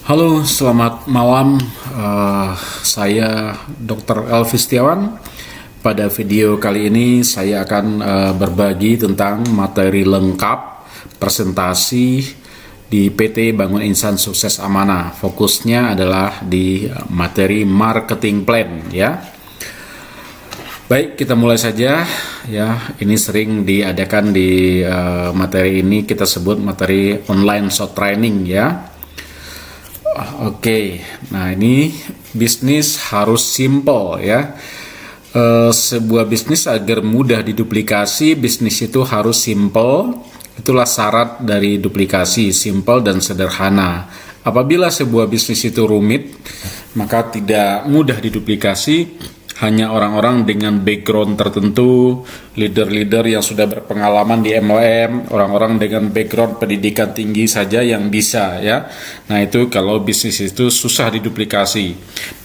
Halo, selamat malam. Saya Dr. Elvi Setiawan. Pada video kali ini saya akan berbagi tentang materi lengkap presentasi di PT Bangun Insan Sukses Amanah. Fokusnya adalah di materi marketing plan, ya. Baik, kita mulai saja, ya. Ini sering diadakan di materi ini kita sebut materi online short training, ya. Oke, nah ini bisnis harus simple, ya. Sebuah bisnis agar mudah diduplikasi, bisnis itu harus simple. Itulah syarat dari duplikasi, simple dan sederhana. Apabila sebuah bisnis itu rumit, maka tidak mudah diduplikasi. Hanya orang-orang dengan background tertentu, leader-leader yang sudah berpengalaman di MLM, orang-orang dengan background pendidikan tinggi saja yang bisa, ya. Nah, itu kalau bisnis itu susah diduplikasi.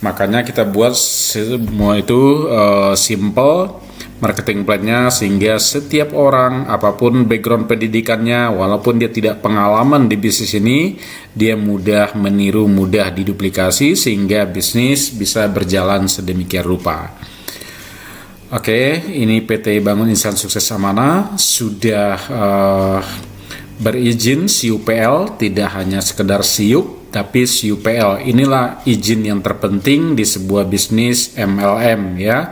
Makanya kita buat semua itu simple marketing plan-nya, sehingga setiap orang apapun background pendidikannya, walaupun dia tidak pengalaman di bisnis ini, dia mudah meniru, mudah diduplikasi, sehingga bisnis bisa berjalan sedemikian rupa. Oke, ini PT Bangun Insan Sukses Amanah sudah berizin CUPL, tidak hanya sekedar SIUP, tapi CUPL. Inilah izin yang terpenting di sebuah bisnis MLM, ya.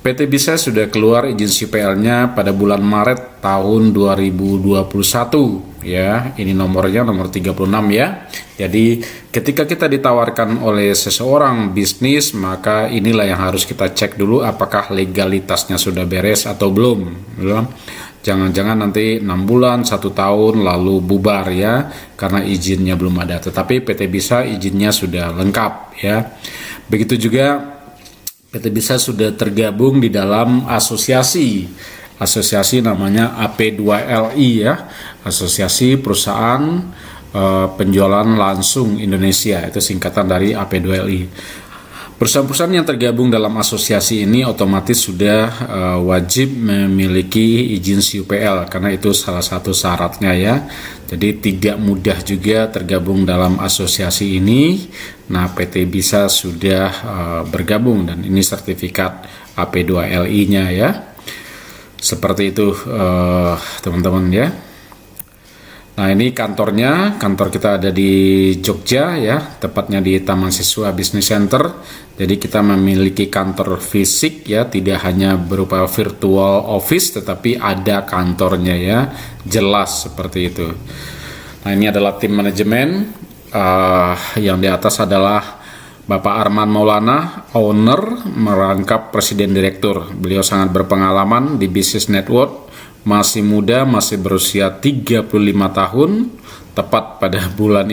PT Bisa sudah keluar izin CPL-nya pada bulan Maret tahun 2021, ya. Ini nomornya nomor 36, ya. Jadi ketika kita ditawarkan oleh seseorang bisnis, maka inilah yang harus kita cek dulu apakah legalitasnya sudah beres atau belum. Jangan-jangan nanti 6 bulan, 1 tahun lalu bubar, ya, karena izinnya belum ada. Tetapi PT Bisa izinnya sudah lengkap, ya. Begitu juga PT Bisa sudah tergabung di dalam asosiasi namanya AP2LI, ya, Asosiasi Perusahaan Penjualan Langsung Indonesia, itu singkatan dari AP2LI. Perusahaan-perusahaan yang tergabung dalam asosiasi ini otomatis sudah wajib memiliki izin CUPL, karena itu salah satu syaratnya, ya. Jadi tidak mudah juga tergabung dalam asosiasi ini. Nah, PT Bisa sudah bergabung dan ini sertifikat AP2LI-nya, ya. Seperti itu teman-teman, ya. Nah, ini kantor kita ada di Jogja, ya, tepatnya di Taman Siswa Business Center. Jadi kita memiliki kantor fisik, ya, tidak hanya berupa virtual office, tetapi ada kantornya, ya, jelas seperti itu. Nah, ini adalah tim manajemen, yang di atas adalah Bapak Arman Maulana, owner merangkap presiden direktur. Beliau sangat berpengalaman di bisnis network. Masih muda, masih berusia 35 tahun, tepat pada bulan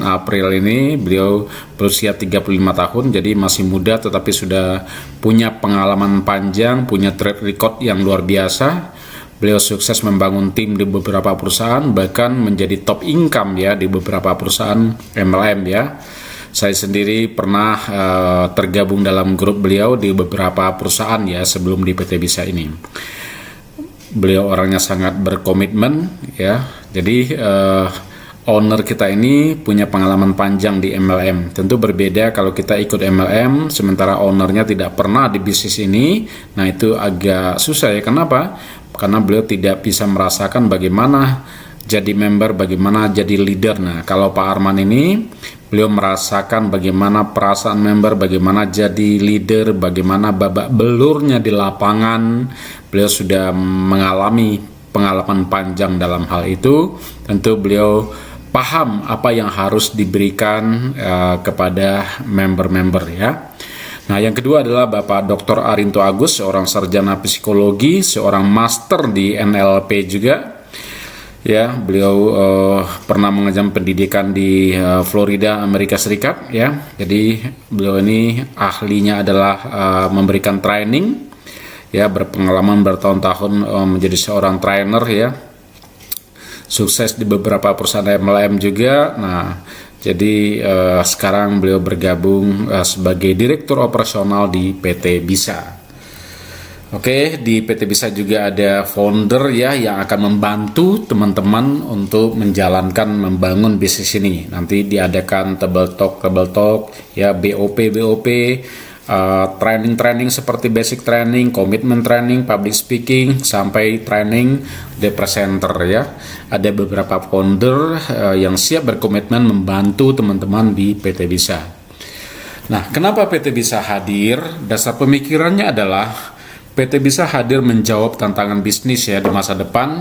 April ini, beliau berusia 35 tahun, jadi masih muda tetapi sudah punya pengalaman panjang, punya track record yang luar biasa. Beliau sukses membangun tim di beberapa perusahaan, bahkan menjadi top income, ya, di beberapa perusahaan MLM, ya. Saya sendiri pernah tergabung dalam grup beliau di beberapa perusahaan, ya, sebelum di PT Bisa ini. Beliau orangnya sangat berkomitmen, ya. Jadi owner kita ini punya pengalaman panjang di MLM. Tentu berbeda kalau kita ikut MLM sementara ownernya tidak pernah di bisnis ini. Nah, itu agak susah, ya. Kenapa? Karena beliau tidak bisa merasakan bagaimana jadi member, bagaimana jadi leader. Nah, kalau Pak Arman ini, beliau merasakan bagaimana perasaan member, bagaimana jadi leader, bagaimana babak belurnya di lapangan. Beliau sudah mengalami pengalaman panjang dalam hal itu. Tentu beliau paham apa yang harus diberikan kepada member-member, ya. Nah, yang kedua adalah Bapak Dr. Arinto Agus, seorang sarjana psikologi, seorang master di NLP juga. Ya, beliau pernah mengenyam pendidikan di Florida, Amerika Serikat, ya. Jadi beliau ini ahlinya adalah memberikan training, ya, berpengalaman bertahun-tahun menjadi seorang trainer, ya. Sukses di beberapa perusahaan MLM juga. Nah, jadi sekarang beliau bergabung sebagai direktur operasional di PT Bisa. Oke, di PT Bisa juga ada founder ya yang akan membantu teman-teman untuk membangun bisnis ini. Nanti diadakan table talk ya, BOP, training seperti basic training, commitment training, public speaking, sampai training the presenter ya. Ada beberapa founder yang siap berkomitmen membantu teman-teman di PT Bisa. Nah, kenapa PT Bisa hadir? Dasar pemikirannya adalah PT Bisa hadir menjawab tantangan bisnis ya di masa depan.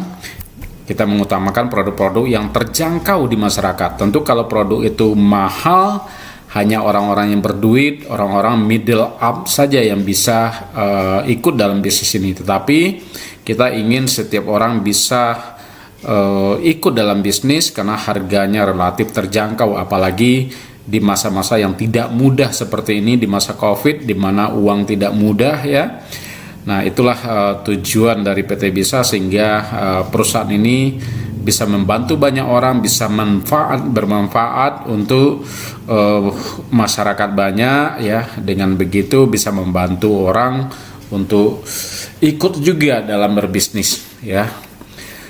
Kita mengutamakan produk-produk yang terjangkau di masyarakat. Tentu kalau produk itu mahal, hanya orang-orang yang berduit, orang-orang middle up saja yang bisa ikut dalam bisnis ini. Tetapi kita ingin setiap orang bisa ikut dalam bisnis karena harganya relatif terjangkau, apalagi di masa-masa yang tidak mudah seperti ini, di masa COVID, di mana uang tidak mudah ya. Nah, itulah tujuan dari PT Bisa sehingga perusahaan ini bisa membantu banyak orang, bisa bermanfaat untuk masyarakat banyak ya. Dengan begitu bisa membantu orang untuk ikut juga dalam berbisnis ya.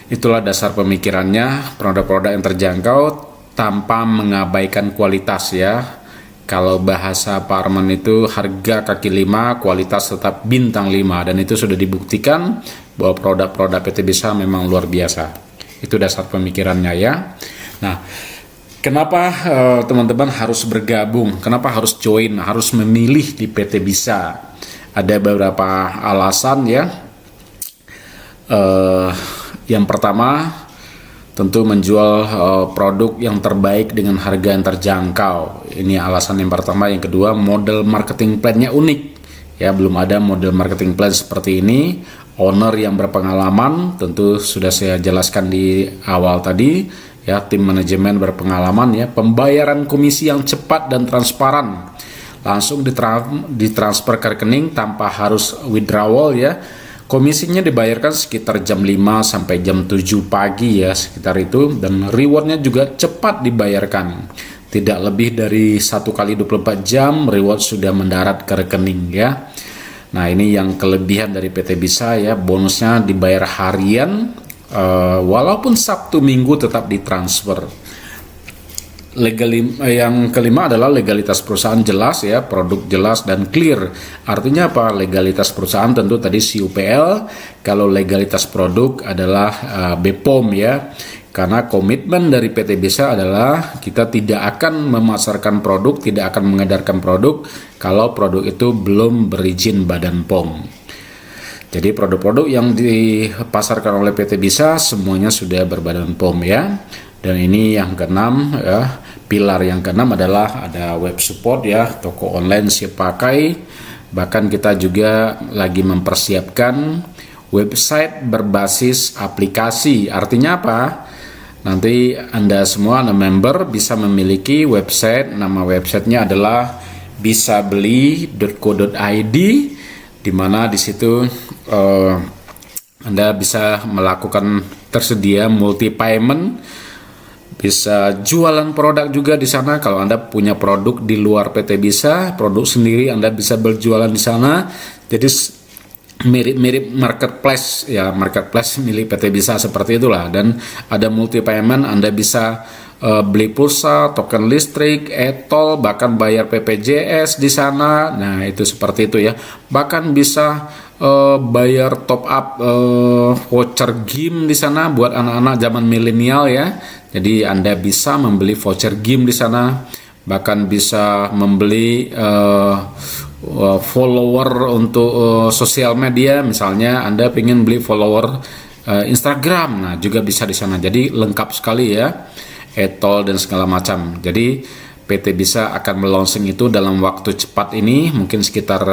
Itulah dasar pemikirannya, produk-produk yang terjangkau tanpa mengabaikan kualitas ya. Kalau bahasa Pak Arman itu harga kaki 5, kualitas tetap bintang 5, dan itu sudah dibuktikan bahwa produk-produk PT Bisa memang luar biasa. Itu dasar pemikirannya ya. Nah, kenapa teman-teman harus bergabung? Kenapa harus join? Harus memilih di PT Bisa? Ada beberapa alasan ya. Yang pertama, tentu menjual produk yang terbaik dengan harga yang terjangkau. Ini alasan yang pertama. Yang kedua, model marketing plan-nya unik. Ya, belum ada model marketing plan seperti ini. Owner yang berpengalaman, tentu sudah saya jelaskan di awal tadi. Ya, tim manajemen berpengalaman ya. Pembayaran komisi yang cepat dan transparan. Langsung ditransfer ke rekening tanpa harus withdrawal ya. Komisinya dibayarkan sekitar jam 5 sampai jam 7 pagi ya, sekitar itu, dan rewardnya juga cepat dibayarkan. Tidak lebih dari 1 kali 24 jam reward sudah mendarat ke rekening ya. Nah, ini yang kelebihan dari PT Bisa ya, bonusnya dibayar harian, walaupun Sabtu Minggu tetap ditransfer. Yang kelima adalah legalitas perusahaan jelas ya, produk jelas dan clear. Artinya apa? Legalitas perusahaan tentu tadi CUPL, kalau legalitas produk adalah BPOM ya. Karena komitmen dari PT Bisa adalah kita tidak akan memasarkan produk, tidak akan mengedarkan produk kalau produk itu belum berizin Badan POM. Jadi produk-produk yang dipasarkan oleh PT Bisa semuanya sudah berbadan POM ya. Dan ini yang keenam ya, pilar yang keenam adalah ada web support ya, toko online siap pakai. Bahkan kita juga lagi mempersiapkan website berbasis aplikasi. Artinya apa? Nanti Anda semua member bisa memiliki website, nama websitenya adalah bisabeli.co.id, di mana di situ Anda bisa melakukan tersedia multi payment. Bisa jualan produk juga di sana. Kalau Anda punya produk di luar PT Bisa, produk sendiri Anda bisa berjualan di sana. Jadi mirip-mirip marketplace ya, marketplace milik PT Bisa seperti itulah. Dan ada multi payment, Anda bisa beli pulsa, token listrik, e-tol, bahkan bayar PPJS di sana. Nah, itu seperti itu ya. Bahkan bisa bayar top up voucher game di sana buat anak-anak zaman milenial ya. Jadi Anda bisa membeli voucher game di sana, bahkan bisa membeli follower untuk sosial media. Misalnya Anda ingin beli follower Instagram, nah juga bisa di sana. Jadi lengkap sekali ya, e-tol dan segala macam. Jadi PT Bisa akan melonsing itu dalam waktu cepat ini, mungkin sekitar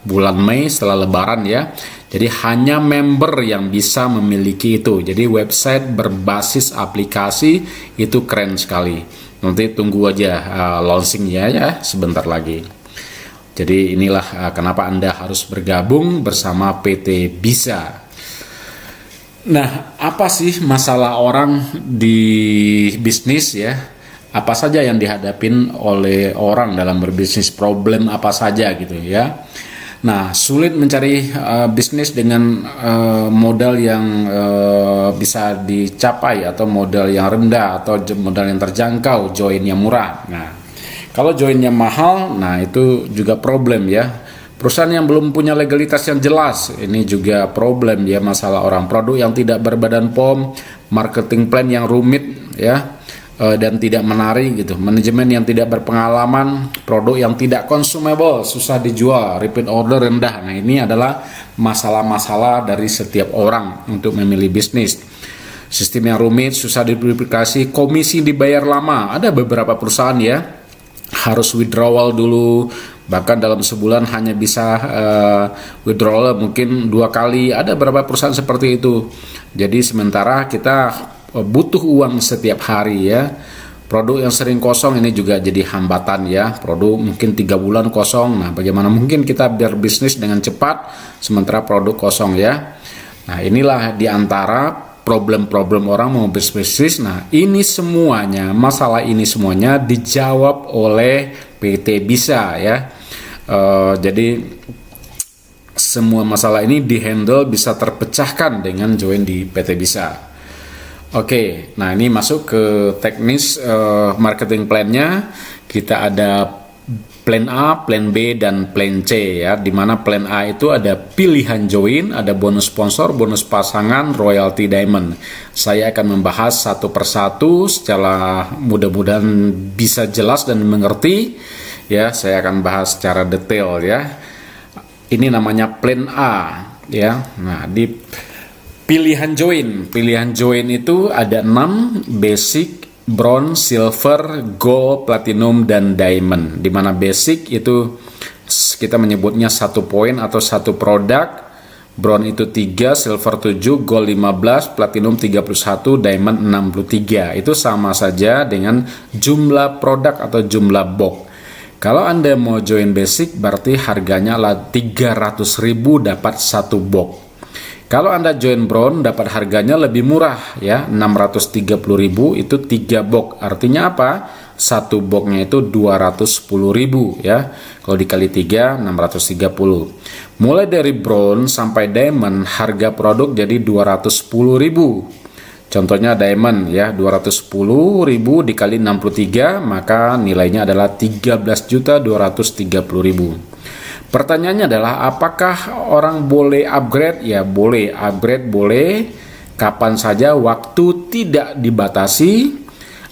bulan Mei setelah Lebaran ya. Jadi hanya member yang bisa memiliki itu. Jadi website berbasis aplikasi itu keren sekali. Nanti tunggu aja launchingnya ya sebentar lagi. Jadi inilah kenapa Anda harus bergabung bersama PT Bisa. Nah, apa sih masalah orang di bisnis ya? Apa saja yang dihadapin oleh orang dalam berbisnis, problem apa saja gitu ya. Nah, sulit mencari bisnis dengan modal yang bisa dicapai atau modal yang rendah atau modal yang terjangkau, join yang murah. Nah, kalau joinnya mahal, nah itu juga problem ya. Perusahaan yang belum punya legalitas yang jelas, ini juga problem ya, masalah orang. Produk yang tidak berbadan POM, marketing plan yang rumit ya, dan tidak menarik gitu, manajemen yang tidak berpengalaman, produk yang tidak consumable, susah dijual, repeat order rendah. Nah, ini adalah masalah-masalah dari setiap orang untuk memilih bisnis. Sistem yang rumit, susah diduplikasi, komisi dibayar lama. Ada beberapa perusahaan ya harus withdrawal dulu, bahkan dalam sebulan hanya bisa withdrawal mungkin 2 kali. Ada beberapa perusahaan seperti itu. Jadi sementara kita butuh uang setiap hari ya. Produk yang sering kosong ini juga jadi hambatan ya. Produk mungkin 3 bulan kosong. Nah, bagaimana mungkin kita berbisnis dengan cepat sementara produk kosong ya. Nah, inilah diantara problem-problem orang mau bisnis. Nah, ini semuanya, masalah ini semuanya dijawab oleh PT Bisa ya. Jadi semua masalah ini dihandle, bisa terpecahkan dengan join di PT Bisa. Oke, nah ini masuk ke teknis marketing plan-nya. Kita ada plan A, plan B, dan plan C ya. Dimana plan A itu ada pilihan join, ada bonus sponsor, bonus pasangan, royalty diamond. Saya akan membahas satu persatu secara mudah-mudahan bisa jelas dan mengerti ya. Saya akan bahas secara detail ya. Ini namanya plan A ya. Nah, di pilihan join itu ada 6: basic, bronze, silver, gold, platinum, dan diamond. Dimana basic itu kita menyebutnya 1 poin atau 1 produk, bronze itu 3, silver 7, gold 15, platinum 31, diamond 63. Itu sama saja dengan jumlah produk atau jumlah box. Kalau Anda mau join basic berarti harganya lah 300.000 dapat 1 box. Kalau Anda join bronze dapat harganya lebih murah ya, 630.000 itu 3 box. Artinya apa? 1 boxnya itu 210.000 ya. Kalau dikali 3 630. Mulai dari bronze sampai diamond harga produk jadi 210.000. Contohnya diamond ya, 210.000 dikali 63 maka nilainya adalah 13.230.000. Pertanyaannya adalah apakah orang boleh upgrade? Ya boleh, upgrade boleh kapan saja, waktu tidak dibatasi.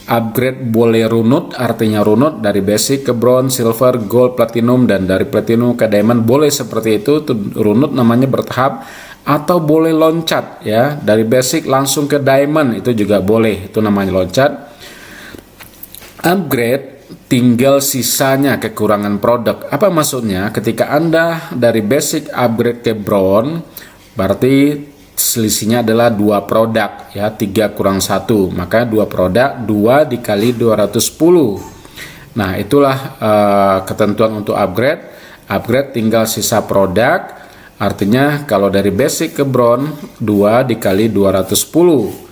Upgrade boleh runut, artinya runut dari basic ke bronze, silver, gold, platinum, dan dari platinum ke diamond boleh seperti itu. Runut namanya bertahap. Atau boleh loncat ya, dari basic langsung ke diamond itu juga boleh, itu namanya loncat. Upgrade tinggal sisanya kekurangan produk. Apa maksudnya? Ketika Anda dari basic upgrade ke bronze, berarti selisihnya adalah 2 produk ya, 3 kurang 1, maka 2 produk, 2 dikali 210. Nah, itulah ketentuan untuk upgrade. Upgrade tinggal sisa produk, artinya kalau dari basic ke bronze 2 dikali 210.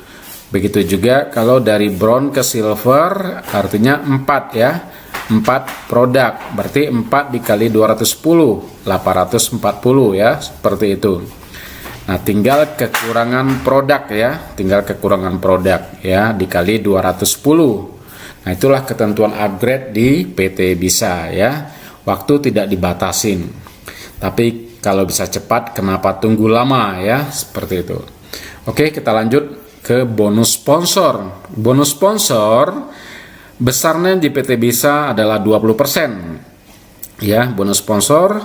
Begitu juga kalau dari bronze ke silver artinya 4 ya. 4 produk berarti 4 dikali 210 840 ya, seperti itu. Nah, tinggal kekurangan produk ya, dikali 210. Nah, itulah ketentuan upgrade di PT Bisa ya. Waktu tidak dibatasin. Tapi kalau bisa cepat kenapa tunggu lama ya, seperti itu. Oke, kita lanjut ke bonus sponsor. Bonus sponsor besarnya di PT Bisa adalah 20%. Ya, bonus sponsor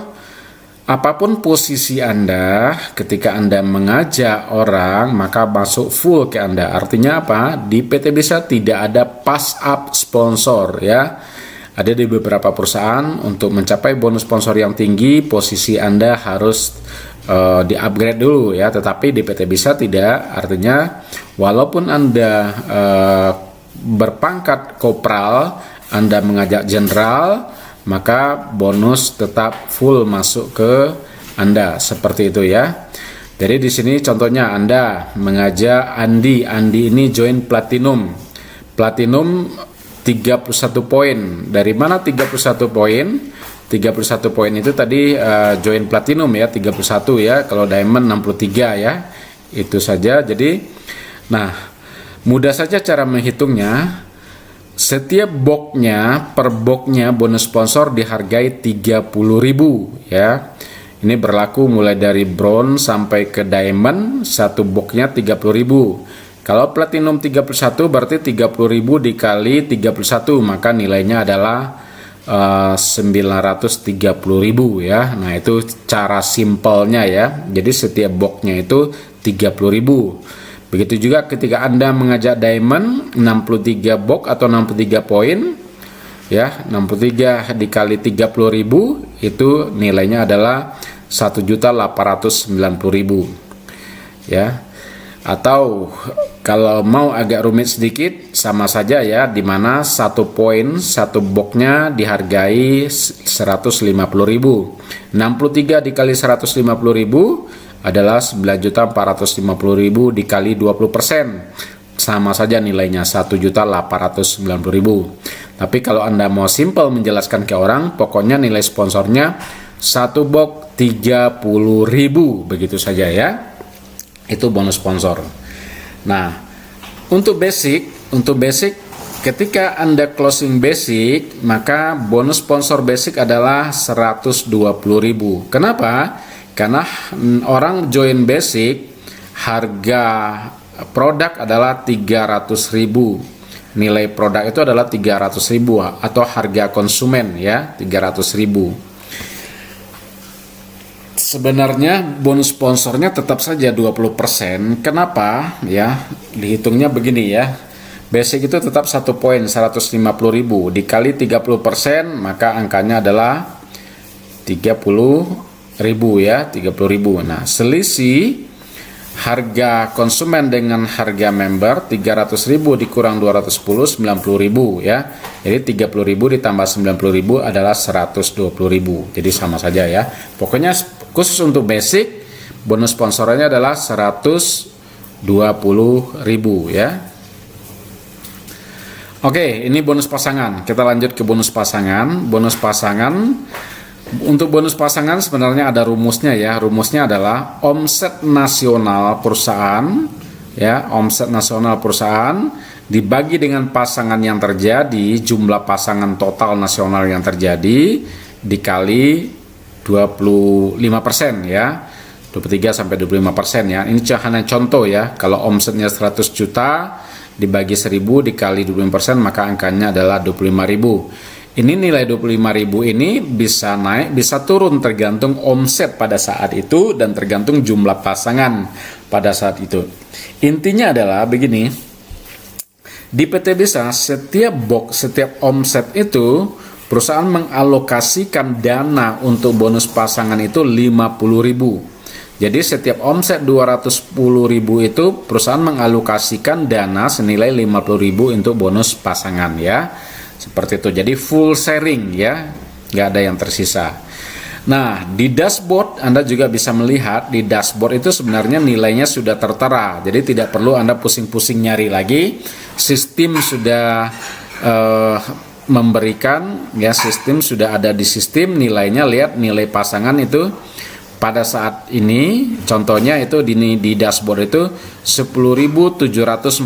apapun posisi Anda, ketika Anda mengajak orang maka masuk full ke Anda. Artinya apa? Di PT Bisa tidak ada pass up sponsor ya. Ada di beberapa perusahaan untuk mencapai bonus sponsor yang tinggi, posisi Anda harus di-upgrade dulu ya, tetapi di PT Bisa tidak. Artinya walaupun Anda berpangkat kopral, Anda mengajak jenderal, maka bonus tetap full masuk ke Anda, seperti itu ya. Jadi di sini contohnya Anda mengajak Andi ini join platinum 31 poin. Dari mana 31 poin? 31 poin itu tadi join platinum ya, 31 ya, kalau diamond 63 ya. Itu saja. Jadi nah, mudah saja cara menghitungnya. Setiap boxnya, per boxnya bonus sponsor dihargai 30.000 ya. Ini berlaku mulai dari bronze sampai ke diamond, satu boxnya 30.000. Kalau platinum 31 berarti 30.000 dikali 31, maka nilainya adalah 930.000 ya. Nah, itu cara simpelnya ya. Jadi setiap boxnya itu 30.000. Begitu juga ketika Anda mengajak diamond 63 box atau 63 poin ya, 63 dikali 30.000 itu nilainya adalah 1.890.000 ya. Atau kalau mau agak rumit sedikit, sama saja ya, dimana satu poin, satu boxnya dihargai 150.000. 63 dikali 150.000 adalah 9.450.000 dikali 20%. Sama saja nilainya 1.890.000. Tapi kalau Anda mau simple menjelaskan ke orang, pokoknya nilai sponsornya satu box 30.000, begitu saja ya. Itu bonus sponsor. Nah, untuk basic ketika Anda closing basic, maka bonus sponsor basic adalah 120.000. Kenapa? Karena orang join basic, harga produk adalah 300.000. Nilai produk itu adalah 300.000 atau harga konsumen ya, 300.000. Sebenarnya bonus sponsornya tetap saja 20%. Kenapa? Ya, dihitungnya begini ya. Basic itu tetap 1 poin 150.000 dikali 30%, maka angkanya adalah 30.000 ya, 30.000. Nah, selisih harga konsumen dengan harga member 300.000 dikurang 210 90.000 ya. Jadi 30.000 ditambah 90.000 adalah 120.000. Jadi sama saja ya. Pokoknya khusus untuk basic bonus sponsornya adalah 120.000 ya. Oke, ini bonus pasangan. Kita lanjut ke bonus pasangan. Bonus pasangan, untuk bonus pasangan sebenarnya ada rumusnya ya. Rumusnya adalah omset nasional perusahaan ya, omset nasional perusahaan dibagi dengan pasangan yang terjadi, jumlah pasangan total nasional yang terjadi dikali 25% ya. 23 sampai 25% ya. Ini hanya contoh ya. Kalau omsetnya 100 juta dibagi 1000 dikali 25%, maka angkanya adalah 25.000. Ini nilai 25.000 ini bisa naik, bisa turun tergantung omset pada saat itu dan tergantung jumlah pasangan pada saat itu. Intinya adalah begini, di PT Bisa setiap box, setiap omset itu perusahaan mengalokasikan dana untuk bonus pasangan itu 50.000. Jadi setiap omset 210.000 itu perusahaan mengalokasikan dana senilai 50.000 untuk bonus pasangan ya. Seperti itu, jadi full sharing ya, nggak ada yang tersisa. Nah, di dashboard Anda juga bisa melihat, di dashboard itu sebenarnya nilainya sudah tertera, jadi tidak perlu Anda pusing-pusing nyari lagi. Sistem sudah memberikan ya, sistem sudah ada di sistem nilainya. Lihat nilai pasangan itu pada saat ini, contohnya itu di dashboard itu 10.714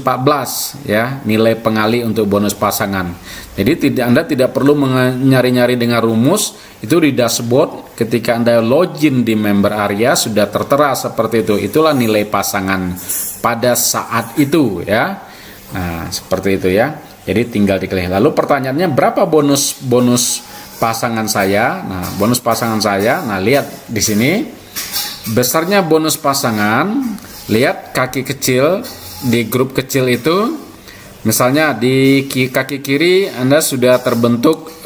ya, nilai pengali untuk bonus pasangan. Jadi Anda tidak perlu nyari-nyari dengan rumus, itu di dashboard ketika Anda login di member area sudah tertera seperti itu. Itulah nilai pasangan pada saat itu ya. Nah, seperti itu ya. Jadi tinggal diklik. Lalu pertanyaannya, berapa bonus pasangan saya? Nah, bonus pasangan saya, nah lihat di sini besarnya bonus pasangan. Lihat kaki kecil di grup kecil itu, misalnya di kaki kiri Anda sudah terbentuk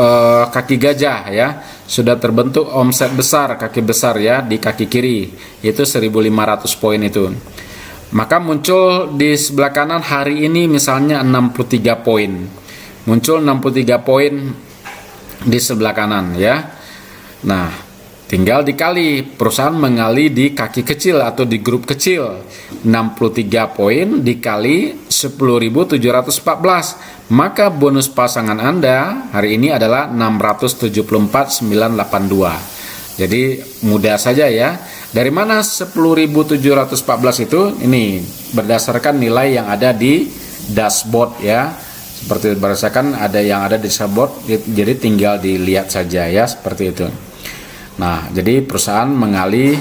kaki gajah ya, sudah terbentuk omset besar, kaki besar ya di kaki kiri, itu 1.500 poin itu. Maka muncul di sebelah kanan hari ini misalnya 63 poin, muncul 63 poin di sebelah kanan ya. Nah, Tinggal dikali, perusahaan mengali di kaki kecil atau di grup kecil. 63 poin dikali 10.714. Maka bonus pasangan Anda hari ini adalah 674.982. Jadi mudah saja ya. Dari mana 10.714 itu? Ini berdasarkan nilai yang ada di dashboard ya. Seperti berdasarkan ada yang ada di dashboard, jadi tinggal dilihat saja ya, seperti itu. Nah, jadi perusahaan mengalih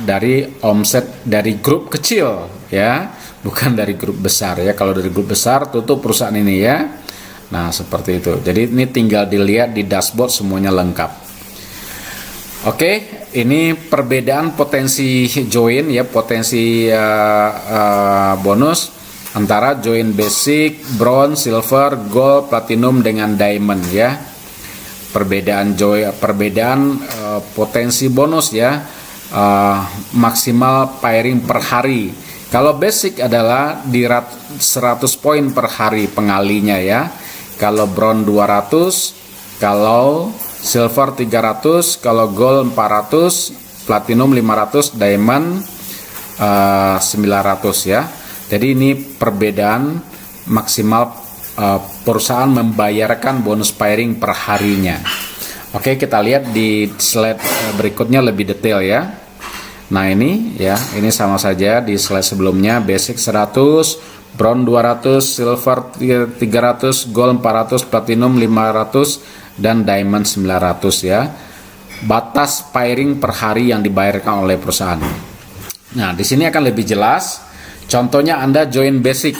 dari omset dari grup kecil ya, bukan dari grup besar ya. Kalau dari grup besar tutup perusahaan ini ya. Nah, seperti itu. Jadi ini tinggal dilihat di dashboard, semuanya lengkap. Oke, ini perbedaan potensi join ya, potensi bonus antara join basic, bronze, silver, gold, platinum dengan diamond ya. Perbedaan potensi bonus ya, maksimal pairing per hari. Kalau basic adalah di 100 poin per hari pengalinya ya. Kalau bronze 200, kalau silver 300, kalau gold 400, platinum 500, diamond 900 ya. Jadi ini perbedaan maksimal perusahaan membayarkan bonus pairing per harinya. Oke, kita lihat di slide berikutnya lebih detail ya. Nah ini ya, ini sama saja di slide sebelumnya. Basic 100, bronze 200, silver 300, gold 400, platinum 500, dan diamond 900 ya. Batas pairing per hari yang dibayarkan oleh perusahaan. Nah di sini akan lebih jelas. Contohnya Anda join basic,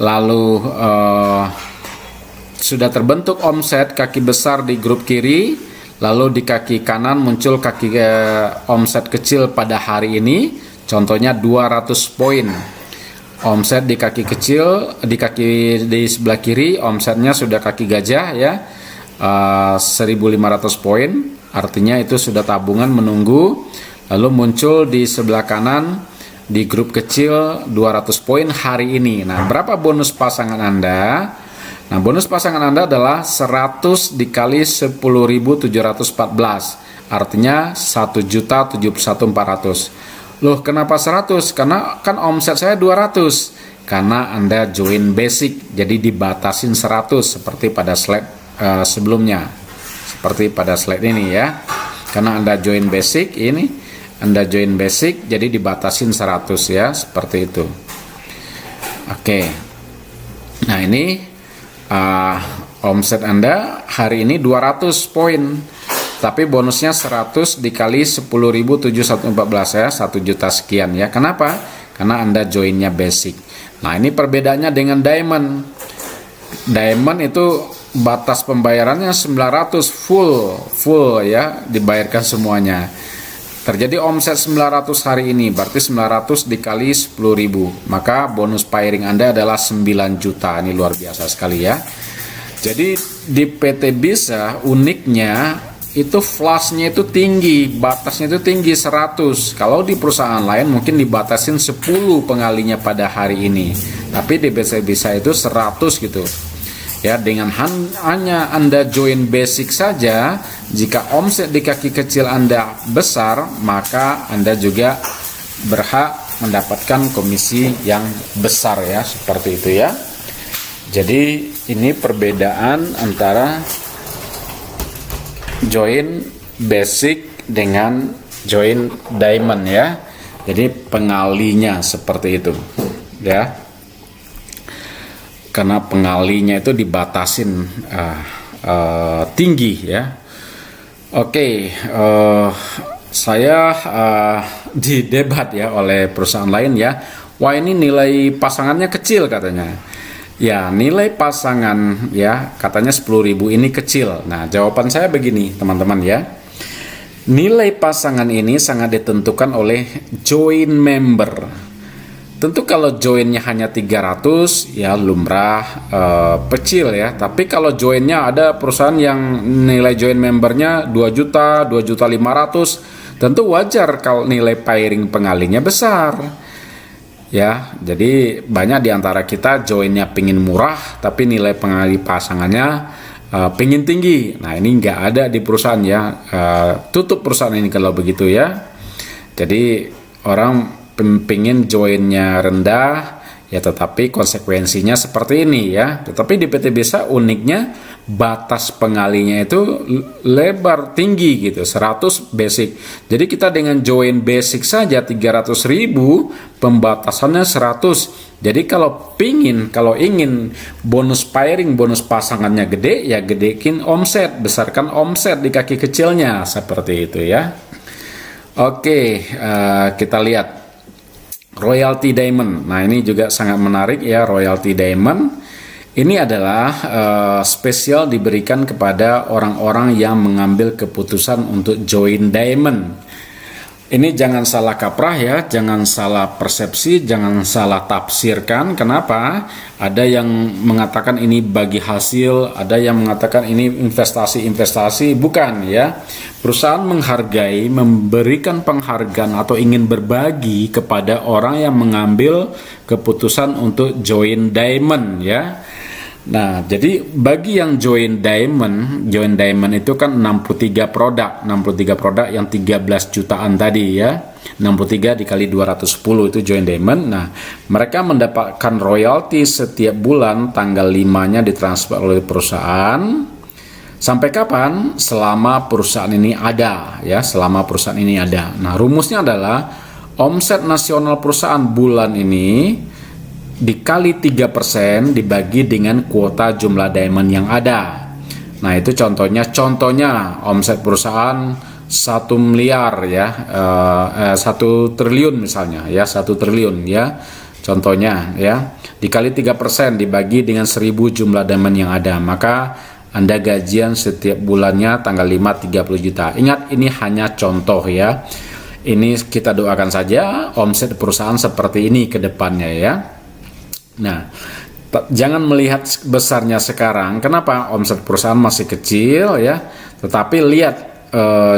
lalu sudah terbentuk omset kaki besar di grup kiri, lalu di kaki kanan muncul kaki omset kecil pada hari ini, contohnya 200 poin. Omset di kaki kecil, di sebelah kiri omsetnya sudah kaki gajah ya, 1.500 poin, artinya itu sudah tabungan menunggu. Lalu muncul di sebelah kanan di grup kecil 200 poin hari ini. Nah, berapa bonus pasangan Anda? Nah, bonus pasangan Anda adalah 100 dikali 10.714. Artinya 1.071.400. Loh, kenapa 100? Karena kan omset saya 200. Karena Anda join basic, jadi dibatasin 100 seperti pada slide sebelumnya. Seperti pada slide ini ya. Karena Anda join basic ini, jadi dibatasin 100 ya, seperti itu. Oke. Nah ini omset Anda hari ini 200 poin, tapi bonusnya 100 dikali 10.714 ya, 1 juta sekian ya. Kenapa? Karena Anda joinnya basic. Nah ini perbedaannya dengan diamond. Diamond itu batas pembayarannya 900 full ya, dibayarkan semuanya. Terjadi omset 900 hari ini, berarti 900 dikali 10.000, maka bonus pairing Anda adalah 9 juta. Ini luar biasa sekali ya. Jadi di PT Bisa uniknya itu flashnya itu tinggi, batasnya itu tinggi 100. Kalau di perusahaan lain mungkin dibatasin 10 pengalinya pada hari ini, tapi di PT Bisa itu 100 gitu. Ya, dengan hanya Anda join basic saja, jika omset di kaki kecil Anda besar, maka Anda juga berhak mendapatkan komisi yang besar ya, seperti itu ya. Jadi ini perbedaan antara join basic dengan join diamond ya. Jadi pengalinya seperti itu ya. Karena pengalinya itu dibatasin tinggi ya. Oke, saya didebat ya oleh perusahaan lain ya. Wah ini nilai pasangannya kecil katanya. Ya nilai pasangan ya katanya 10.000 ini kecil. Nah jawaban saya begini teman-teman ya. Nilai pasangan ini sangat ditentukan oleh join member. Tentu kalau joinnya hanya 300 ya lumrah kecil ya. Tapi kalau joinnya ada perusahaan yang nilai join membernya 2 juta, 2.500.000, tentu wajar kalau nilai pairing pengalinya besar. Ya, jadi banyak di antara kita joinnya pingin murah tapi nilai pengali pasangannya pengen tinggi. Nah, ini nggak ada di perusahaan ya. Tutup perusahaan ini kalau begitu ya. Jadi orang pengen joinnya rendah ya, tetapi konsekuensinya seperti ini ya. Tetapi di PT Bisa uniknya batas pengalinya itu lebar tinggi gitu, 100 basic. Jadi kita dengan join basic saja 300.000, pembatasannya 100. Jadi kalau ingin bonus pairing, bonus pasangannya gede, ya gedekin omset, besarkan omset di kaki kecilnya seperti itu ya. Oke, kita lihat Royalty Diamond. Nah, ini juga sangat menarik ya, Royalty Diamond. Ini adalah spesial diberikan kepada orang-orang yang mengambil keputusan untuk join Diamond. Ini jangan salah kaprah ya, jangan salah persepsi, jangan salah tafsirkan. Kenapa? Ada yang mengatakan ini bagi hasil, ada yang mengatakan ini investasi. Bukan ya. Perusahaan menghargai, memberikan penghargaan atau ingin berbagi kepada orang yang mengambil keputusan untuk join Diamond ya. Nah, jadi bagi yang join Diamond itu kan 63 produk yang 13 jutaan tadi ya. 63 dikali 210 itu join Diamond. Nah, mereka mendapatkan royalti setiap bulan, tanggal 5-nya ditransfer oleh perusahaan. Sampai kapan? Selama perusahaan ini ada ya, selama perusahaan ini ada. Nah, rumusnya adalah omset nasional perusahaan bulan ini dikali 3% dibagi dengan kuota jumlah diamond yang ada. Nah, itu contohnya omset perusahaan 1 miliar ya, 1 triliun misalnya ya, 1 triliun ya, contohnya ya, dikali 3% dibagi dengan 1000 jumlah diamond yang ada, maka Anda gajian setiap bulannya tanggal 5 30 juta. Ingat, ini hanya contoh ya. Ini kita doakan saja omset perusahaan seperti ini ke depannya ya. Nah, jangan melihat besarnya sekarang. Kenapa? Omset perusahaan masih kecil ya. Tetapi lihat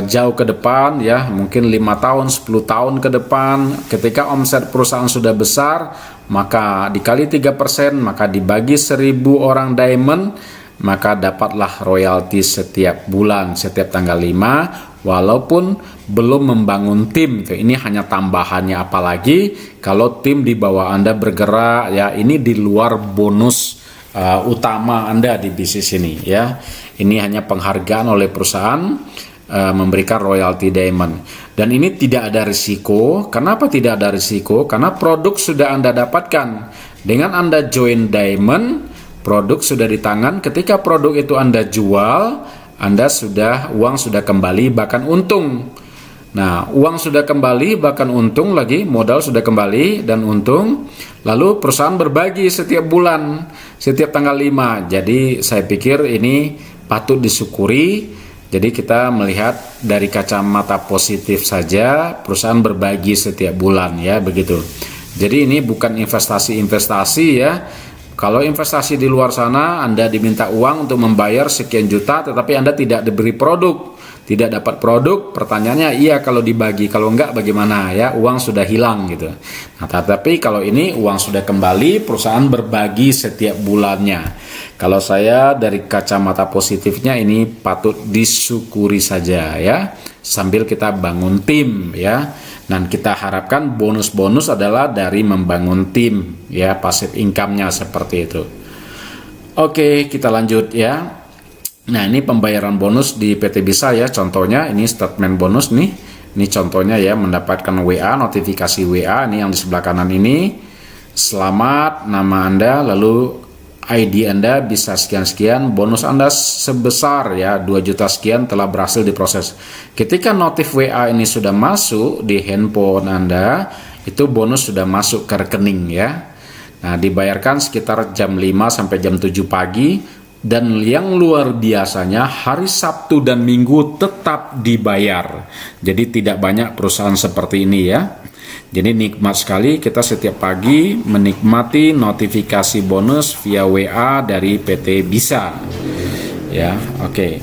jauh ke depan ya, mungkin 5 tahun, 10 tahun ke depan, ketika omset perusahaan sudah besar, maka dikali 3%, maka dibagi 1000 orang diamond, maka dapatlah royalti setiap bulan, setiap tanggal 5, walaupun belum membangun tim. Ini hanya tambahannya, apalagi kalau tim di bawah Anda bergerak ya, ini di luar bonus utama Anda di bisnis ini ya. Ini hanya penghargaan oleh perusahaan memberikan royalti diamond. Dan ini tidak ada risiko. Kenapa tidak ada risiko? Karena produk sudah Anda dapatkan. Dengan Anda join diamond, produk sudah di tangan. Ketika produk itu Anda jual, uang sudah kembali, bahkan untung. Nah, uang sudah kembali, bahkan untung lagi, modal sudah kembali dan untung. Lalu perusahaan berbagi setiap bulan, setiap tanggal 5. Jadi saya pikir ini patut disyukuri. Jadi kita melihat dari kacamata positif saja, perusahaan berbagi setiap bulan ya, begitu. Jadi ini bukan investasi ya. Kalau investasi di luar sana, Anda diminta uang untuk membayar sekian juta, tetapi Anda tidak diberi produk, tidak dapat produk. Pertanyaannya, iya kalau dibagi, kalau enggak bagaimana ya? Uang sudah hilang gitu. Nah, tetapi kalau ini uang sudah kembali, perusahaan berbagi setiap bulannya. Kalau saya dari kacamata positifnya ini patut disyukuri saja ya, sambil kita bangun tim ya. Dan kita harapkan bonus-bonus adalah dari membangun tim ya, passive income-nya seperti itu. Oke, kita lanjut ya. Nah, ini pembayaran bonus di PT Bisa ya, contohnya ini statement bonus nih. Ini contohnya ya, mendapatkan WA, notifikasi WA ini yang di sebelah kanan ini. Selamat, nama Anda, lalu ID Anda bisa sekian-sekian, bonus Anda sebesar ya 2 juta sekian telah berhasil diproses. Ketika notif WA ini sudah masuk di handphone Anda, itu bonus sudah masuk ke rekening ya. Nah, dibayarkan sekitar jam 5 sampai jam 7 pagi, dan yang luar biasanya hari Sabtu dan Minggu tetap dibayar. Jadi tidak banyak perusahaan seperti ini ya. Jadi nikmat sekali kita setiap pagi menikmati notifikasi bonus via WA dari PT Bisa. Ya, oke.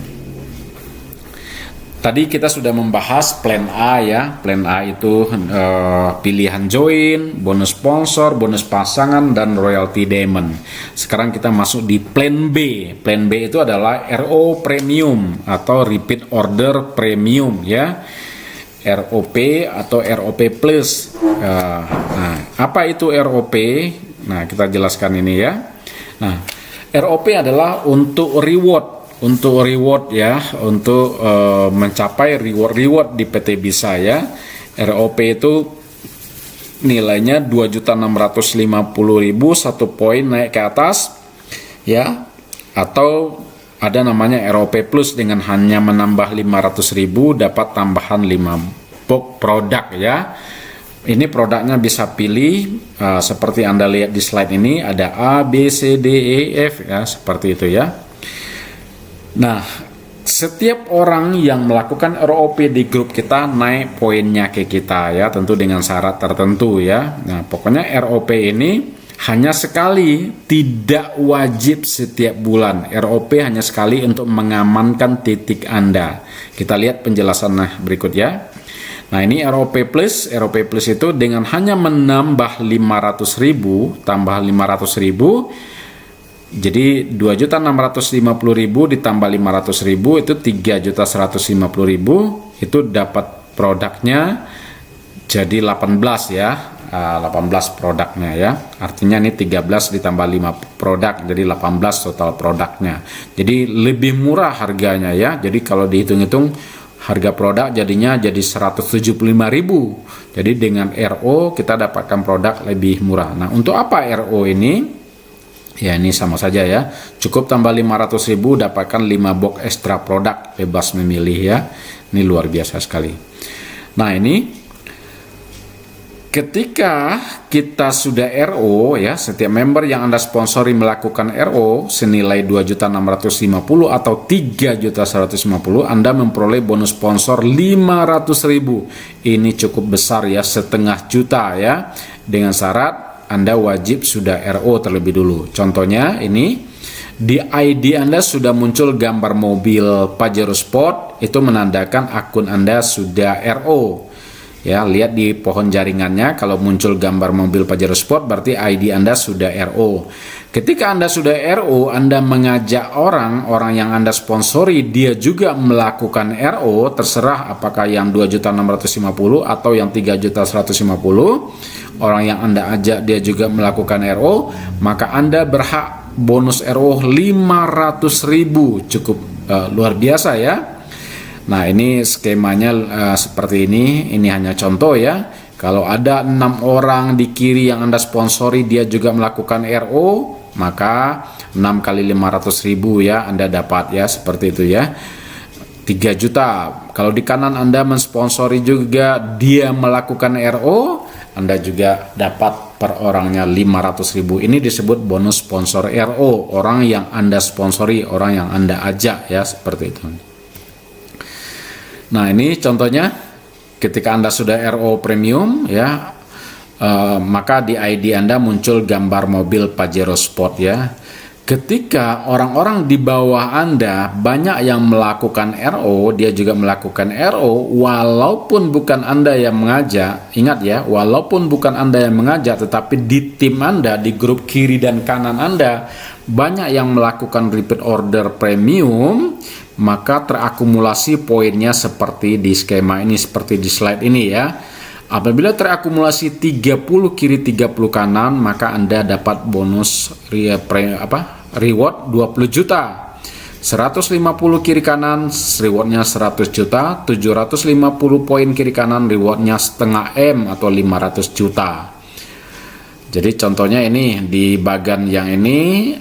Tadi kita sudah membahas plan A ya. Plan A itu pilihan join, bonus sponsor, bonus pasangan, dan royalty diamond. Sekarang kita masuk di plan B. Plan B itu adalah RO premium atau repeat order premium ya. ROP atau ROP plus. Nah, apa itu ROP? Nah, kita jelaskan ini ya. Nah, ROP adalah untuk reward ya, untuk mencapai reward di PT Bisa ya. ROP itu nilainya 2.650.000 1 poin naik ke atas ya, atau ada namanya ROP plus dengan hanya menambah 500.000 dapat tambahan 5 box produk ya. Ini produknya bisa pilih seperti Anda lihat di slide ini, ada A, B, C, D, E, F ya, seperti itu ya. Nah, setiap orang yang melakukan ROP di grup kita naik poinnya ke kita ya, tentu dengan syarat tertentu ya. Nah, pokoknya ROP ini hanya sekali, tidak wajib setiap bulan. ROP hanya sekali untuk mengamankan titik Anda. Kita lihat penjelasannya berikut ya. Nah, ini ROP plus. ROP plus itu dengan hanya menambah 500.000, tambah 500.000, jadi 2.650.000 ditambah 500.000 itu 3.150.000, itu dapat produknya jadi 18 ya. 18 produknya ya. Artinya ini 13 ditambah 5 produk jadi 18 total produknya. Jadi lebih murah harganya ya. Jadi kalau dihitung-hitung harga produk jadinya jadi 175.000. Jadi dengan RO kita dapatkan produk lebih murah. Nah, untuk apa RO ini? Ya, ini sama saja ya. Cukup tambah 500.000 dapatkan 5 box ekstra produk, bebas memilih ya. Ini luar biasa sekali. Nah, ini ketika kita sudah RO ya, setiap member yang Anda sponsori melakukan RO senilai 2.650 atau 3.150, Anda memperoleh bonus sponsor 500.000. Ini cukup besar ya, setengah juta ya. Dengan syarat Anda wajib sudah RO terlebih dulu. Contohnya ini di ID Anda sudah muncul gambar mobil Pajero Sport, itu menandakan akun Anda sudah RO. Ya, lihat di pohon jaringannya, kalau muncul gambar mobil Pajero Sport berarti ID Anda sudah RO. Ketika Anda sudah RO, Anda mengajak orang yang Anda sponsori dia juga melakukan RO, terserah apakah yang 2.650 atau yang 3.150. Orang yang Anda ajak dia juga melakukan RO, maka Anda berhak bonus RO 500.000. Cukup luar biasa ya. Nah, ini skemanya seperti ini. Ini hanya contoh ya. Kalau ada 6 orang di kiri yang Anda sponsori dia juga melakukan RO, maka 6 kali 500.000 ya Anda dapat ya, seperti itu ya. 3 juta. Kalau di kanan Anda mensponsori juga dia melakukan RO, Anda juga dapat per orangnya 500.000. Ini disebut bonus sponsor RO, orang yang Anda sponsori, orang yang Anda ajak ya, seperti itu. Nah, ini contohnya ketika Anda sudah RO premium ya, maka di ID Anda muncul gambar mobil Pajero Sport ya. Ketika orang-orang di bawah Anda banyak yang melakukan RO, dia juga melakukan RO walaupun bukan Anda yang mengajak. Ingat ya, walaupun bukan Anda yang mengajak, tetapi di tim Anda, di grup kiri dan kanan Anda banyak yang melakukan repeat order premium, maka terakumulasi poinnya seperti di skema ini, seperti di slide ini ya. Apabila terakumulasi 30 kiri 30 kanan, maka Anda dapat bonus reward 20 juta. 150 kiri kanan rewardnya 100 juta, 750 poin kiri kanan rewardnya setengah M atau 500 juta. Jadi contohnya ini di bagian yang ini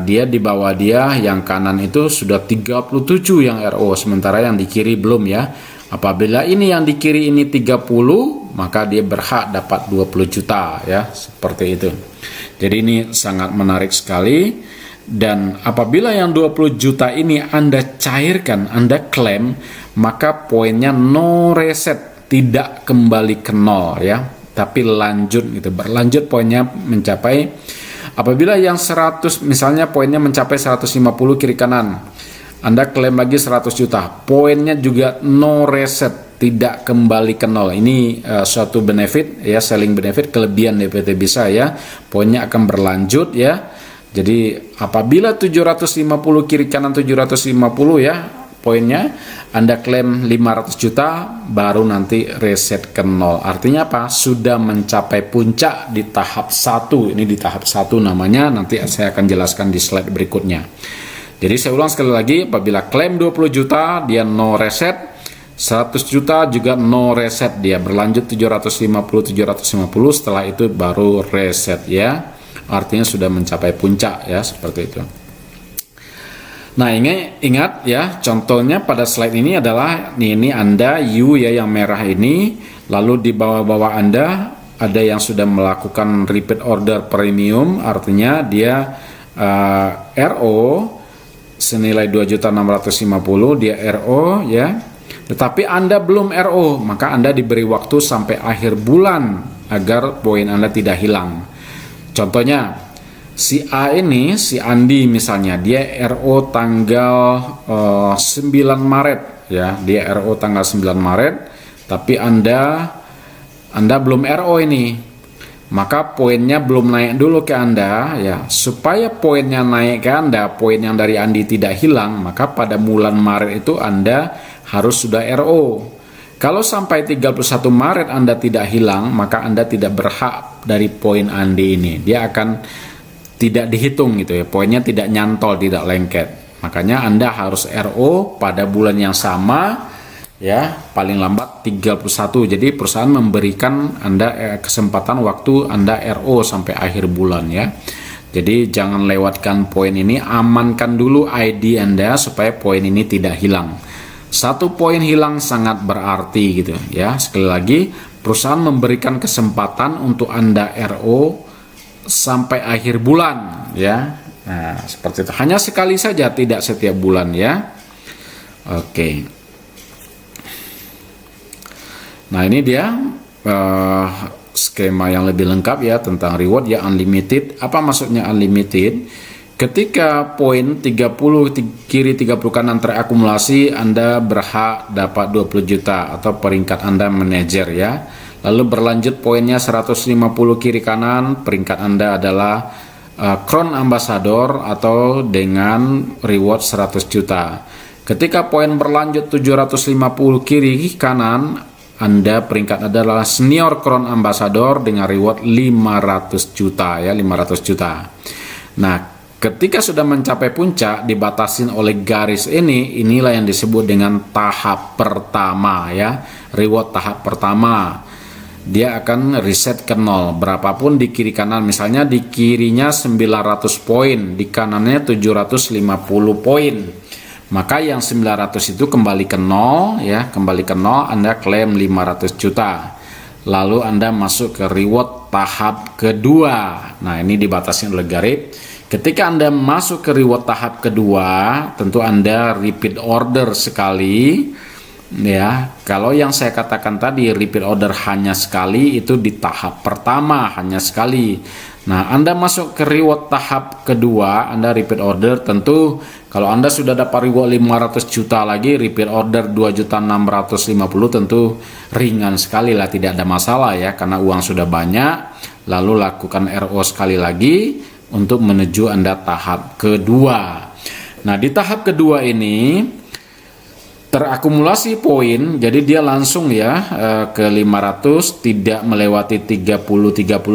dia di bawah dia yang kanan itu sudah 37 yang RO, sementara yang di kiri belum ya. Apabila ini yang di kiri ini 30, maka dia berhak dapat 20 juta ya, seperti itu. Jadi ini sangat menarik sekali. Dan apabila yang 20 juta ini Anda cairkan, Anda klaim, maka poinnya no reset, tidak kembali ke nol ya, tapi lanjut gitu, berlanjut poinnya mencapai. Apabila yang 100 misalnya poinnya mencapai 150 kiri kanan, Anda klaim lagi 100 juta, poinnya juga no reset, tidak kembali ke nol. Ini suatu benefit ya, selling benefit, kelebihan dari PT Bisa ya. Poinnya akan berlanjut ya. Jadi apabila 750 kiri kanan 750 ya poinnya, Anda klaim 500 juta baru nanti reset ke nol. Artinya apa? Sudah mencapai puncak di tahap 1. Ini di tahap 1 namanya, nanti saya akan jelaskan di slide berikutnya. Jadi saya ulang sekali lagi, apabila klaim 20 juta dia no reset, 100 juta juga no reset, dia berlanjut 750 setelah itu baru reset ya. Artinya sudah mencapai puncak ya, seperti itu. Nah, ingat ya, contohnya pada slide ini adalah ini Anda U ya yang merah ini, lalu di bawah-bawah Anda ada yang sudah melakukan repeat order premium, artinya dia RO senilai 2.650, dia RO ya. Tetapi Anda belum RO, maka Anda diberi waktu sampai akhir bulan agar poin Anda tidak hilang. Contohnya si A ini, si Andi misalnya, dia RO tanggal 9 Maret ya, dia RO tanggal 9 Maret, tapi Anda belum RO ini. Maka poinnya belum naik dulu ke Anda ya. Supaya poinnya naik ke Anda, poin yang dari Andi tidak hilang, maka pada bulan Maret itu Anda harus sudah RO. Kalau sampai 31 Maret Anda tidak hilang, maka Anda tidak berhak dari poin Andi ini. Dia akan tidak dihitung gitu ya. Poinnya tidak nyantol, tidak lengket. Makanya Anda harus RO pada bulan yang sama ya, paling lambat 31. Jadi perusahaan memberikan Anda kesempatan waktu Anda RO sampai akhir bulan ya. Jadi jangan lewatkan poin ini, amankan dulu ID Anda supaya poin ini tidak hilang. Satu poin hilang sangat berarti gitu ya. Sekali lagi, perusahaan memberikan kesempatan untuk Anda RO sampai akhir bulan ya. Nah, seperti itu. Hanya sekali saja, tidak setiap bulan ya. Oke. Nah, ini dia skema yang lebih lengkap ya tentang reward ya, unlimited. Apa maksudnya unlimited? Ketika poin 30 kiri 30 kanan terakumulasi, Anda berhak dapat 20 juta atau peringkat Anda manajer ya. Lalu berlanjut poinnya 150 kiri kanan, peringkat Anda adalah Crown Ambassador atau dengan reward 100 juta. Ketika poin berlanjut 750 kiri kanan, Anda peringkat adalah Senior Crown Ambassador dengan reward 500 juta ya, 500 juta. Nah, ketika sudah mencapai puncak dibatasin oleh garis ini, inilah yang disebut dengan tahap pertama ya, reward tahap pertama. Dia akan reset ke nol, berapapun di kiri kanan, misalnya di kirinya 900 poin, di kanannya 750 poin. Maka yang 900 itu kembali ke nol ya, kembali ke nol, Anda klaim 500 juta. Lalu Anda masuk ke reward tahap kedua. Nah, ini dibatasi oleh garis. Ketika Anda masuk ke reward tahap kedua, tentu Anda repeat order sekali ya. Kalau yang saya katakan tadi repeat order hanya sekali, itu di tahap pertama hanya sekali. Nah, Anda masuk ke reward tahap kedua, Anda repeat order, tentu kalau Anda sudah dapat reward 500 juta lagi, repeat order 2.650 tentu ringan sekali lah, tidak ada masalah ya, karena uang sudah banyak. Lalu lakukan RO sekali lagi untuk menuju Anda tahap kedua. Nah, di tahap kedua ini terakumulasi poin, jadi dia langsung ya ke 500, tidak melewati 30,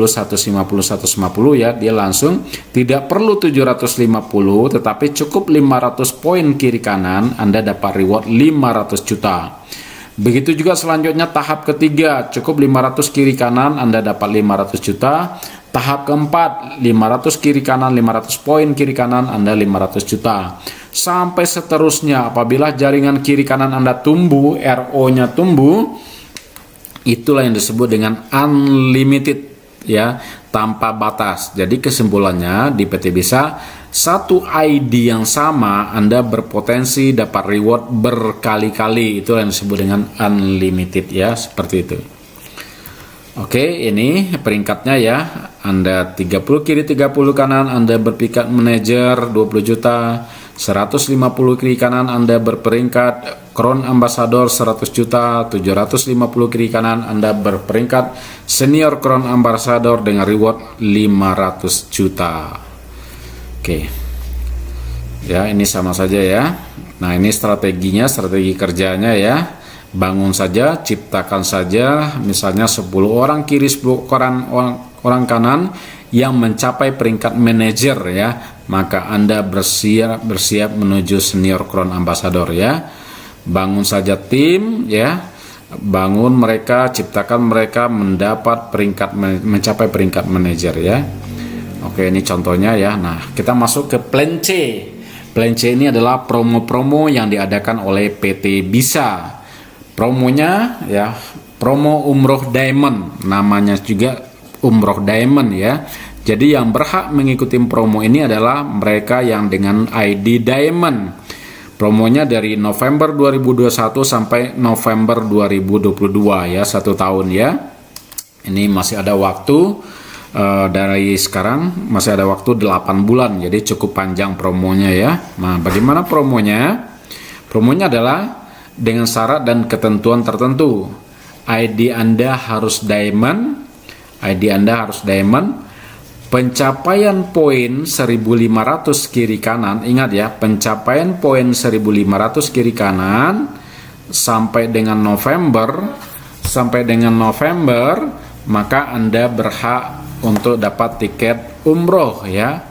150, 150 ya, dia langsung tidak perlu 750, tetapi cukup 500 poin kiri kanan, Anda dapat reward 500 juta. Begitu juga selanjutnya tahap ketiga, cukup 500 kiri kanan, Anda dapat 500 juta. Tahap keempat, 500 kiri kanan, 500 poin kiri kanan, Anda 500 juta. Sampai seterusnya, apabila jaringan kiri kanan Anda tumbuh, RO-nya tumbuh, itulah yang disebut dengan unlimited ya, tanpa batas. Jadi kesimpulannya di PT Bisa, satu ID yang sama Anda berpotensi dapat reward berkali-kali. Itu yang disebut dengan unlimited ya, seperti itu. Oke, ini peringkatnya ya. Anda 30 kiri 30 kanan, Anda berpikat manajer 20 juta. 150 kiri kanan Anda berperingkat Crown Ambassador 100 juta, 750 kiri kanan Anda berperingkat Senior Crown Ambassador dengan reward 500 juta. Oke. Ya, ini sama saja ya. Nah, ini strateginya, strategi kerjanya ya. Bangun saja, ciptakan saja, misalnya 10 orang kiri, 10 orang kanan yang mencapai peringkat manajer ya, maka Anda bersiap menuju Senior Crown Ambassador ya. Bangun saja tim ya, bangun mereka, ciptakan mereka mendapat peringkat, mencapai peringkat manajer ya. Oke, ini contohnya ya. Nah, kita masuk ke plan C. Plan C ini adalah promo-promo yang diadakan oleh PT Bisa. Promonya ya, promo Umroh Diamond, namanya juga Umroh Diamond ya. Jadi yang berhak mengikuti promo ini adalah mereka yang dengan ID Diamond. Promonya dari November 2021 sampai November 2022 ya, 1 tahun ya. Ini masih ada waktu, dari sekarang masih ada waktu 8 bulan, jadi cukup panjang promonya ya. Nah, bagaimana promonya? Promonya adalah dengan syarat dan ketentuan tertentu. ID Anda harus diamond, pencapaian poin 1500 kiri kanan, ingat ya, pencapaian poin 1500 kiri kanan sampai dengan November, maka Anda berhak untuk dapat tiket umroh ya.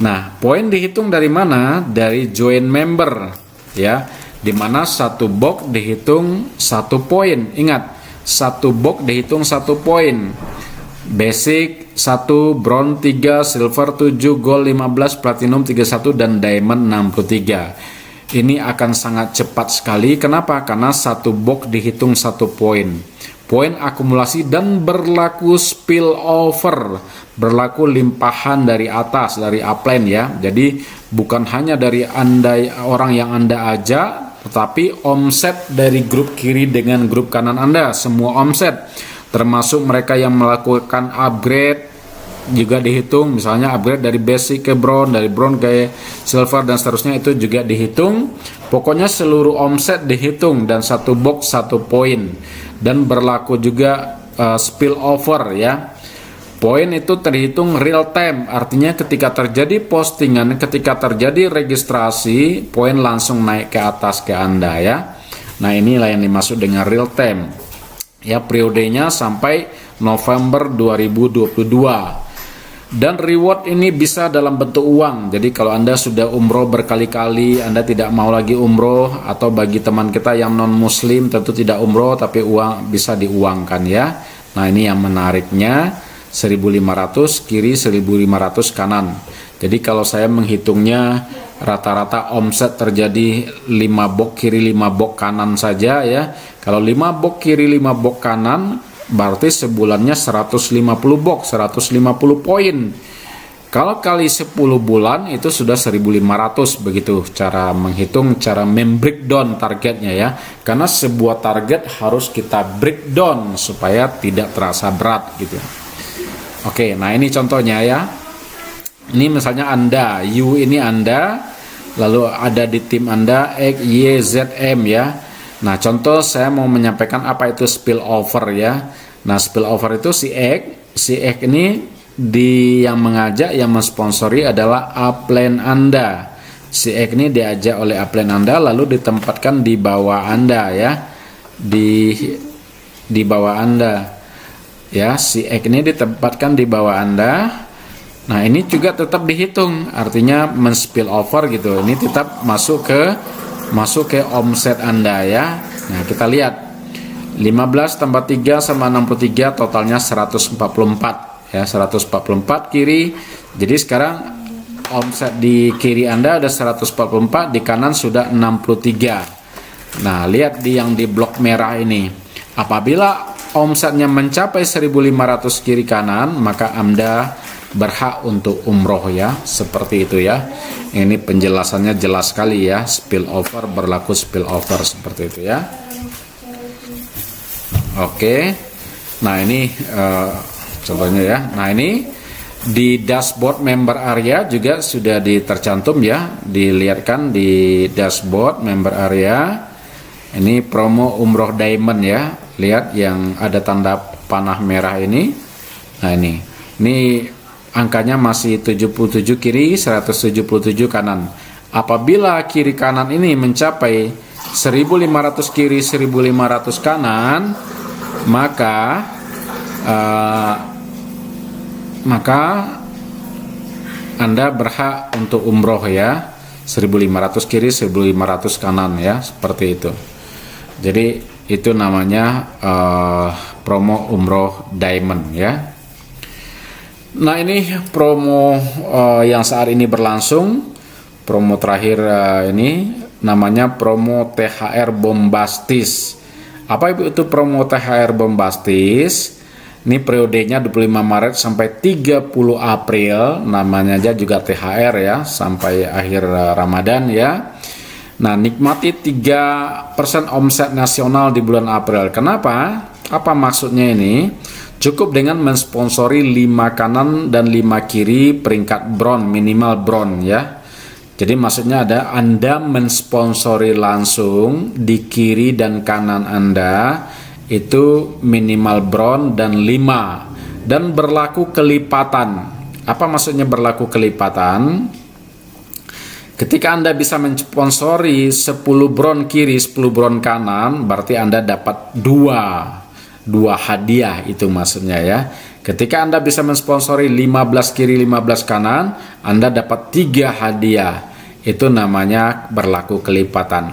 Nah, poin dihitung dari mana? Dari join member ya. Di mana satu box dihitung 1 poin. Ingat, satu box dihitung 1 poin. Basic 1, bronze 3, silver 7, gold 15, platinum 31 dan diamond 63. Ini akan sangat cepat sekali. Kenapa? Karena satu box dihitung 1 poin. Poin akumulasi dan berlaku spill over, berlaku limpahan dari atas, dari upline ya. Jadi bukan hanya dari Anda, orang yang Anda ajak, tetapi omset dari grup kiri dengan grup kanan Anda, semua omset, termasuk mereka yang melakukan upgrade juga dihitung. Misalnya upgrade dari basic ke bronze, dari bronze ke silver dan seterusnya, itu juga dihitung. Pokoknya seluruh omset dihitung dan satu box 1 poin. Dan berlaku juga spill over ya. Poin itu terhitung real time, artinya ketika terjadi postingan, ketika terjadi registrasi, poin langsung naik ke atas ke Anda ya. Nah, inilah yang dimaksud dengan real time. Ya, periodenya sampai November 2022. Dan reward ini bisa dalam bentuk uang. Jadi kalau Anda sudah umroh berkali-kali, Anda tidak mau lagi umroh, atau bagi teman kita yang non muslim tentu tidak umroh tapi uang bisa diuangkan ya. Nah, ini yang menariknya, 1500 kiri, 1500 kanan. Jadi kalau saya menghitungnya rata-rata omset terjadi 5 box kiri 5 box kanan saja ya. Kalau 5 box kiri 5 box kanan berarti sebulannya 150 box, 150 poin. Kalau kali 10 bulan itu sudah 1500, begitu cara menghitung, cara membreakdown targetnya ya. Karena sebuah target harus kita breakdown supaya tidak terasa berat gitu. Oke, nah ini contohnya ya. Ini misalnya Anda, U ini Anda, lalu ada di tim Anda X, Y, Z, M ya. Nah, contoh saya mau menyampaikan apa itu spill over ya. Nah, spill over itu si X ini yang mengajak, yang mensponsori adalah upline Anda. Si X ini diajak oleh upline Anda lalu ditempatkan di bawah Anda ya. Di bawah Anda. Ya, si X ini ditempatkan di bawah Anda. Nah, ini juga tetap dihitung, artinya men-spill over gitu. Ini tetap masuk ke omset Anda ya. Nah, kita lihat 15 tambah 3 sama 63, totalnya 144 ya, 144 kiri. Jadi sekarang omset di kiri Anda ada 144, di kanan sudah 63. Nah, lihat yang di blok merah ini. Apabila omsetnya mencapai 1500 kiri kanan, maka Anda berhak untuk umroh ya, seperti itu ya. Ini penjelasannya jelas sekali ya, spill over, berlaku spill over seperti itu ya. Oke, nah ini contohnya ya. Nah, ini Di dashboard member area juga sudah tercantum ya, dilihatkan di dashboard member area. Ini promo umroh diamond ya, lihat yang ada tanda panah merah ini. Nah ini angkanya masih 77 kiri, 177 kanan. Apabila kiri kanan ini mencapai 1500 kiri, 1500 kanan, maka Anda berhak untuk umroh ya, 1500 kiri 1500 kanan ya, seperti itu. Jadi itu namanya promo umroh diamond ya. Nah ini promo yang saat ini berlangsung, promo terakhir ini namanya promo THR Bombastis. Apa itu promo THR Bombastis? Ini periodenya 25 Maret sampai 30 April, namanya aja juga THR ya, sampai akhir Ramadan ya. Nah, nikmati 3% omset nasional di bulan April. Kenapa? Apa maksudnya ini? Cukup dengan mensponsori 5 kanan dan 5 kiri peringkat bronze, minimal bronze ya. Jadi maksudnya ada Anda mensponsori langsung di kiri dan kanan Anda itu minimal bronze dan 5 dan berlaku kelipatan. Apa maksudnya berlaku kelipatan? Ketika Anda bisa mensponsori 10 bronze kiri, 10 bronze kanan, berarti Anda dapat dua hadiah, itu maksudnya ya. Ketika Anda bisa mensponsori 15 kiri, 15 kanan, Anda dapat 3 hadiah. Itu namanya berlaku kelipatan.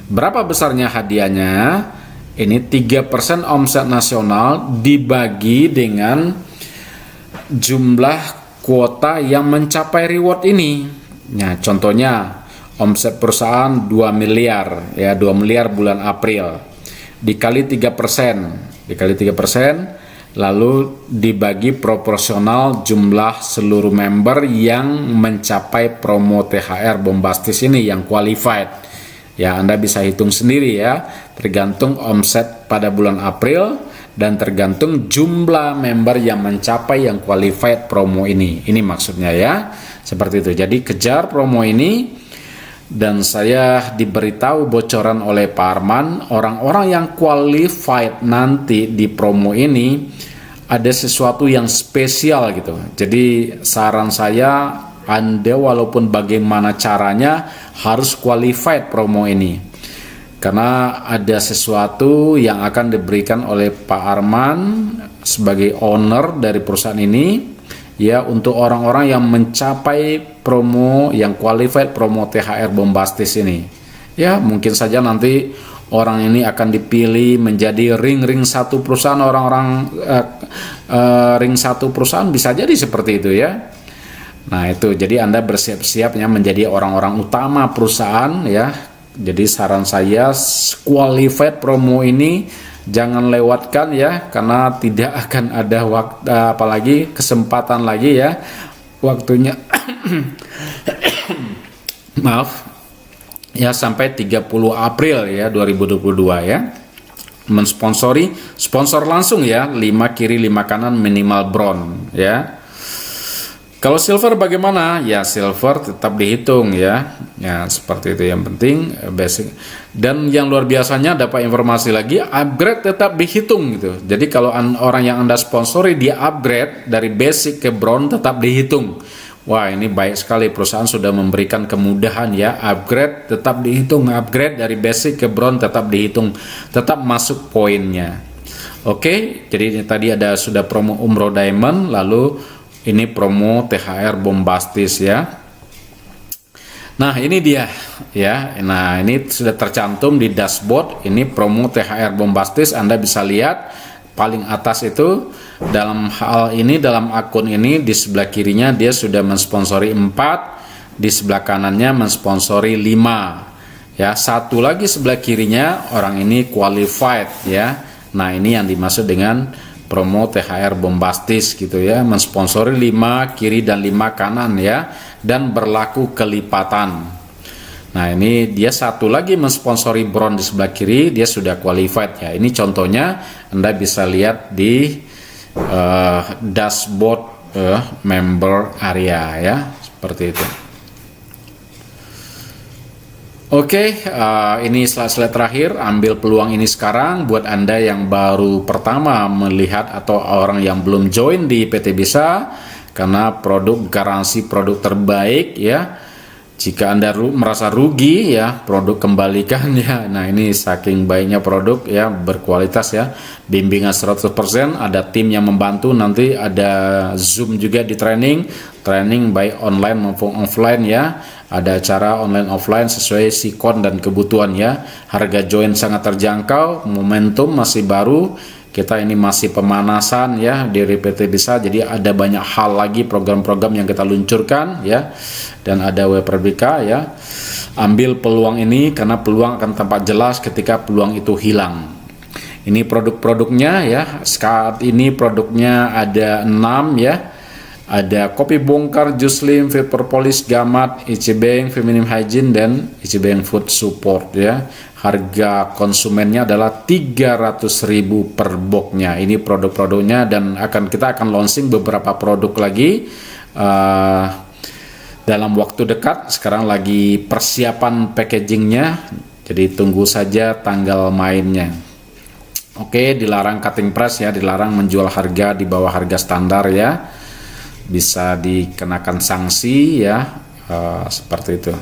Berapa besarnya hadiahnya? Ini 3% omset nasional dibagi dengan jumlah kuota yang mencapai reward ini. Nah, contohnya omset perusahaan 2 miliar ya, 2 miliar bulan April. Dikali 3%, lalu dibagi proporsional jumlah seluruh member yang mencapai promo THR Bombastis ini yang qualified. Ya, Anda bisa hitung sendiri ya, tergantung omset pada bulan April dan tergantung jumlah member yang mencapai yang qualified promo ini. Ini maksudnya ya, seperti itu. Jadi kejar promo ini, dan saya diberitahu bocoran oleh Pak Arman, orang-orang yang qualified nanti di promo ini ada sesuatu yang spesial gitu. Jadi saran saya, Anda walaupun bagaimana caranya harus qualified promo ini, karena ada sesuatu yang akan diberikan oleh Pak Arman sebagai owner dari perusahaan ini ya, untuk orang-orang yang mencapai promo yang qualified promo THR Bombastis ini ya. Mungkin saja nanti orang ini akan dipilih menjadi ring satu perusahaan, orang-orang ring satu perusahaan, bisa jadi seperti itu ya. Nah itu, jadi Anda bersiap-siapnya menjadi orang-orang utama perusahaan ya. Jadi saran saya, qualified promo ini jangan lewatkan ya, karena tidak akan ada waktu, apalagi kesempatan lagi ya, waktunya maaf ya, sampai 30 April ya 2022 ya. Sponsor langsung ya, 5 kiri 5 kanan minimal bronze ya. Kalau silver bagaimana? Ya silver tetap dihitung ya. Ya seperti itu, yang penting basic. Dan yang luar biasanya dapat informasi lagi, upgrade tetap dihitung gitu. Jadi kalau orang yang Anda sponsori dia upgrade dari basic ke bronze tetap dihitung. Wah ini baik sekali, perusahaan sudah memberikan kemudahan ya, upgrade tetap dihitung, upgrade dari basic ke bronze tetap dihitung, tetap masuk poinnya. Oke, jadi tadi sudah promo umroh diamond, lalu ini promo THR Bombastis ya. Nah ini dia ya. Nah ini sudah tercantum di dashboard. Ini promo THR Bombastis. Anda bisa lihat paling atas itu, dalam hal ini, dalam akun ini di sebelah kirinya dia sudah mensponsori 4, di sebelah kanannya mensponsori 5 ya. Satu lagi sebelah kirinya orang ini qualified ya. Nah ini yang dimaksud dengan promo THR Bombastis gitu ya, mensponsori 5 kiri dan 5 kanan ya, dan berlaku kelipatan. Nah ini dia satu lagi mensponsori bronze di sebelah kiri, dia sudah qualified ya. Ini contohnya Anda bisa lihat di dashboard member area ya, seperti itu. Oke, ini slide terakhir. Ambil peluang ini sekarang buat Anda yang baru pertama melihat atau orang yang belum join di PT Bisa, karena produk garansi produk terbaik ya. Jika Anda merasa rugi ya, produk kembalikan ya. Nah, ini saking baiknya produk ya, berkualitas ya. Bimbingan 100%, ada tim yang membantu, nanti ada Zoom juga di training baik online maupun offline ya. Ada acara online offline sesuai sikon dan kebutuhan ya. Harga join sangat terjangkau, momentum masih baru. Kita ini masih pemanasan ya dari PT Bisa, jadi ada banyak hal lagi program-program yang kita luncurkan ya. Dan ada Webarbika ya. Ambil peluang ini karena peluang akan tampak jelas ketika peluang itu hilang. Ini produk-produknya ya. Saat ini produknya ada 6 ya. Ada kopi bongkar, Juslim, Vaporpolis, Gamat, Ichibank, Feminine Hygiene, dan Ichibank Food Support ya. Harga konsumennya adalah 300.000 per boxnya. Ini produk-produknya, dan kita akan launching beberapa produk lagi dalam waktu dekat. Sekarang lagi persiapan packagingnya, jadi tunggu saja tanggal mainnya. Oke, dilarang cutting price ya, dilarang menjual harga di bawah harga standar ya. Bisa dikenakan sanksi ya, seperti itu.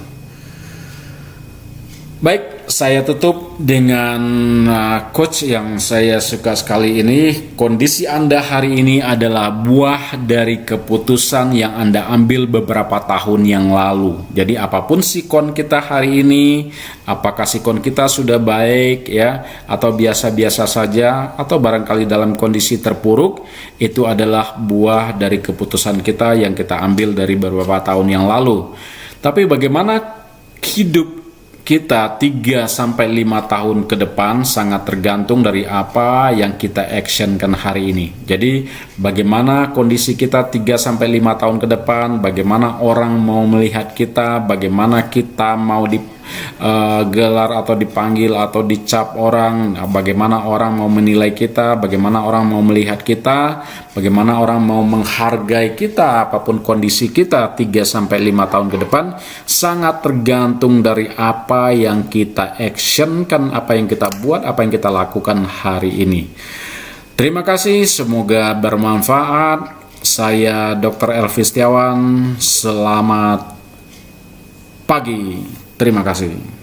Baik, saya tutup dengan coach yang saya suka sekali ini. Kondisi Anda hari ini adalah buah dari keputusan yang Anda ambil beberapa tahun yang lalu. Jadi apapun sikon kita hari ini, apakah sikon kita sudah baik ya, atau biasa-biasa saja, atau barangkali dalam kondisi terpuruk, itu adalah buah dari keputusan kita yang kita ambil dari beberapa tahun yang lalu. Tapi bagaimana hidup kita 3-5 tahun ke depan sangat tergantung dari apa yang kita actionkan hari ini. Jadi bagaimana kondisi kita 3-5 tahun ke depan, bagaimana orang mau melihat kita, bagaimana kita mau gelar atau dipanggil atau dicap orang, bagaimana orang mau menilai kita, bagaimana orang mau melihat kita, bagaimana orang mau menghargai kita, apapun kondisi kita 3-5 tahun ke depan sangat tergantung dari apa yang kita actionkan, apa yang kita buat, apa yang kita lakukan hari ini. Terima kasih, semoga bermanfaat. Saya Dr. Elvi Setiawan, selamat pagi. Terima kasih.